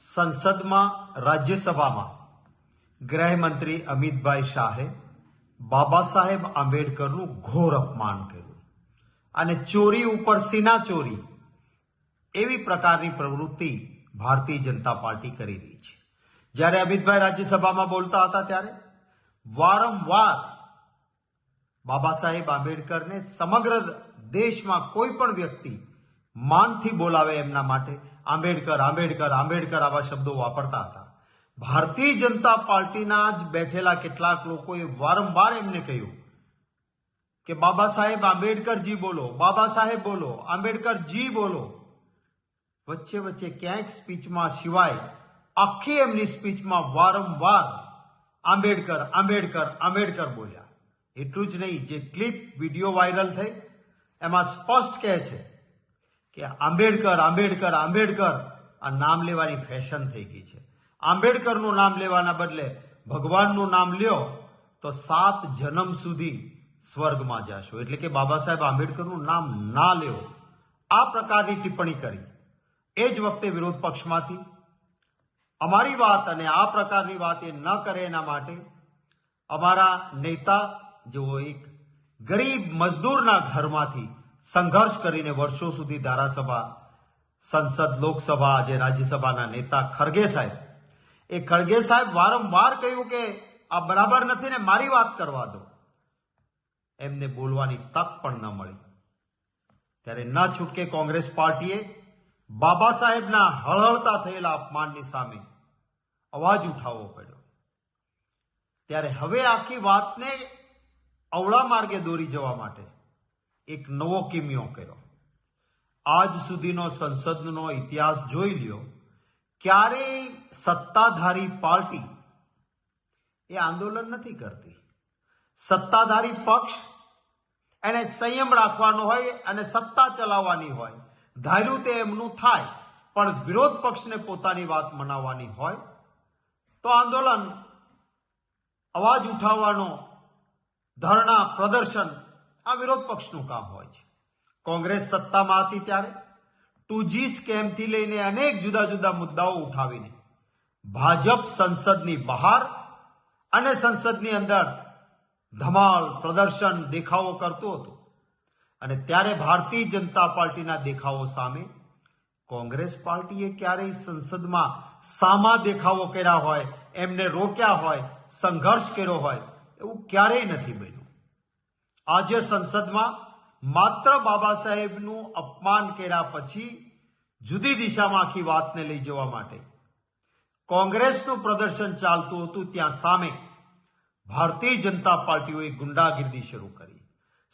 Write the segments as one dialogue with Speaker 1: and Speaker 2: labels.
Speaker 1: સંસદમાં રાજ્યસભામાં ગૃહમંત્રી અમિતભાઈ શાહે બાબા સાહેબ આંબેડકરનું ઘોર અપમાન કર્યું અને ચોરી ઉપર સીના ચોરી એવી પ્રકારની પ્રવૃત્તિ ભારતીય જનતા પાર્ટી કરી રહી છે. જ્યારે અમિતભાઈ રાજ્યસભામાં બોલતા હતા ત્યારે વારંવાર બાબા સાહેબ આંબેડકરને સમગ્ર દેશમાં કોઈ પણ વ્યક્તિ માનથી બોલાવે એમના માટે આંબેડકર આંબેડકર આંબેડકર આવા શબ્દો વાપરતા હતા. ભારતીય જનતા પાર્ટીના જ બેઠેલા કેટલાક લોકોએ વારંવાર એમને કહ્યું કે બાબા સાહેબ આંબેડકરજી બોલો, બાબા સાહેબ બોલો, આંબેડકરજી બોલો. વચ્ચે વચ્ચે ક્યાંક સ્પીચમાં સિવાય આખી એમની સ્પીચમાં વારંવાર આંબેડકર આંબેડકર આંબેડકર બોલ્યા. એટલું જ નહીં, જે ક્લિપ વિડીયો વાયરલ થઈ એમાં સ્પષ્ટ કહે છે કે આંબેડકર આંબેડકર આંબેડકર આ નામ લેવાની ફેશન થઈ ગઈ છે. આંબેડકરનું નામ લેવાના બદલે ભગવાનનું નામ લ્યો તો 7 જન્મ સુધી સ્વર્ગમાં જશો. એટલે કે બાબા સાહેબ આંબેડકરનું નામ ના લ્યો, આ પ્રકારની ટિપ્પણી કરી. એ જ વખતે વિરોધ પક્ષમાંથી અમારી વાત અને આ પ્રકારની વાત એ ન કરે એના માટે અમારા નેતા જેઓ એક ગરીબ મજદૂરના ઘરમાંથી સંઘર્ષ કરીને વર્ષો સુધી ધારાસભા, સંસદ, લોકસભા, આજે રાજ્યસભાના નેતા ખરગે સાહેબ, એ ખરગે સાહેબ વારંવાર કહ્યું કે આ બરાબર નથી ને મારી વાત કરવા દો. એમને બોલવાની તક પણ ન મળી. ત્યારે ન છૂટકે કોંગ્રેસ પાર્ટીએ બાબા સાહેબના હળહળતા થયેલા અપમાનની સામે અવાજ ઉઠાવવો પડ્યો. ત્યારે હવે આખી વાતને અવળા માર્ગે દોરી જવા માટે એક નવો કિમિયો કર્યો. આજ સુધીનો સંસદનો ઇતિહાસ જોઈ લ્યો, ક્યારેય સત્તાધારી પાર્ટી એ આંદોલન નથી કરતી. સત્તાધારી પક્ષ એને સંયમ રાખવાનો હોય અને સત્તા ચલાવવાની હોય, ધાર્યું તે એમનું થાય. પણ વિરોધ પક્ષને પોતાની વાત મનાવવાની હોય તો આંદોલન, અવાજ ઉઠાવવાનો, ધરણા, પ્રદર્શન આ વિરોધ પક્ષનું કામ હોય છે. કોંગ્રેસ સત્તામાં હતી ત્યારે 2G સ્કેમથી લઈને અનેક જુદા જુદા મુદ્દાઓ ઉઠાવીને ભાજપ સંસદની બહાર અને સંસદની અંદર ધમાલ, પ્રદર્શન, દેખાવો કરતું હતું. અને ત્યારે ભારતીય જનતા પાર્ટીના દેખાવો સામે કોંગ્રેસ પાર્ટીએ ક્યારેય સંસદમાં સામા દેખાવો કર્યા હોય, એમને રોક્યા હોય, સંઘર્ષ કર્યો હોય, એવું ક્યારેય નથી બન્યું. આજે સંસદમાં માત્ર બાબા સાહેબનું અપમાન કર્યા પછી જુદી દિશામાં આખી વાતને લઈ જવા માટે કોંગ્રેસનું પ્રદર્શન ચાલતું હતું, ત્યાં સામે ભારતીય જનતા પાર્ટીઓએ ગુંડાગીરી શરૂ કરી.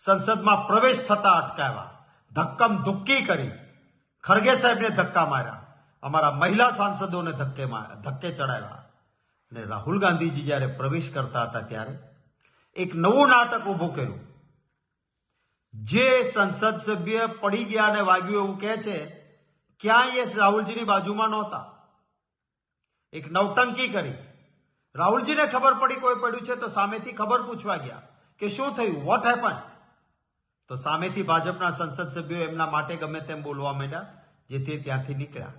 Speaker 1: સંસદમાં પ્રવેશ થતા અટકાવ્યા, ધક્કમ ધુક્કી કરી, ખરગે સાહેબને ધક્કા માર્યા, અમારા મહિલા સાંસદોને ધક્કે ચડાવ્યા. અને રાહુલ ગાંધીજી જ્યારે પ્રવેશ કરતા હતા ત્યારે એક નવું નાટક ઊભું કર્યું. જે સંસદ સભ્ય પડી ગયા અને વાગ્યું એવું કહે છે, ક્યાંય એ રાહુલજીની બાજુમાં નહોતા. એક નવટંકી કરી. રાહુલજીને ખબર પડી કોઈ પડ્યું છે તો સામેથી ખબર પૂછવા ગયા કે શું થયું, વોટ હેપન. તો સામેથી ભાજપના સંસદ સભ્યો એમના માટે ગમે તેમ બોલવા માંડ્યા, જેથી ત્યાંથી નીકળ્યા.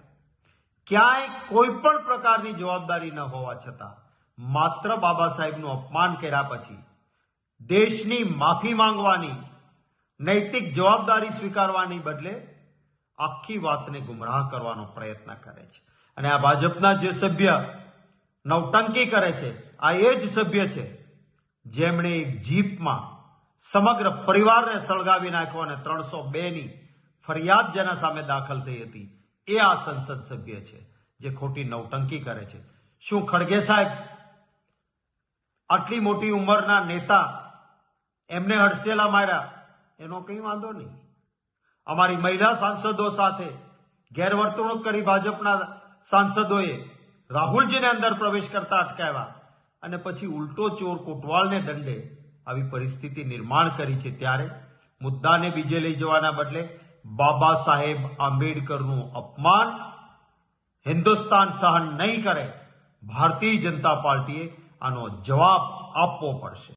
Speaker 1: ક્યાંય કોઈ પણ પ્રકારની જવાબદારી ન હોવા છતાં માત્ર બાબા સાહેબનું અપમાન કર્યા પછી દેશની માફી માંગવાની, નૈતિક જવાબદારી સ્વીકારવાની બદલે આખી વાતને ગુમરાહ કરવાનો પ્રયત્ન કરે છે. અને આ ભાજપના જે સભ્ય નવટંકી કરે છે, આ એ જ સભ્ય છે જેમણે એક જીપમાં સમગ્ર પરિવારને સળગાવી નાખ્યો અને 302ની ફરિયાદ જેના સામે દાખલ થઈ હતી, એ આ સંસદ સભ્ય છે જે ખોટી નવટંકી કરે છે. શું ખડગે સાહેબ આટલી મોટી ઉંમરના નેતા, એમને હડસેલા માર્યા એનો કંઈ વાંધો નહીં. અમારી મહિલા સાંસદો સાથે ગેરવર્તણૂક કરી ભાજપના સાંસદોએ રાહુલજીને અંદર પ્રવેશ કરતા અટકાવ્યા અને પછી ઉલટો ચોર કોટવાલને દંડે આવી પરિસ્થિતિ નિર્માણ કરી છે. ત્યારે મુદ્દાને બીજે લઈ જવાના બદલે બાબા સાહેબ આંબેડકરનું અપમાન હિન્દુસ્તાન સહન નહીં કરે. ભારતીય જનતા પાર્ટીએ આનો જવાબ આપવો પડશે.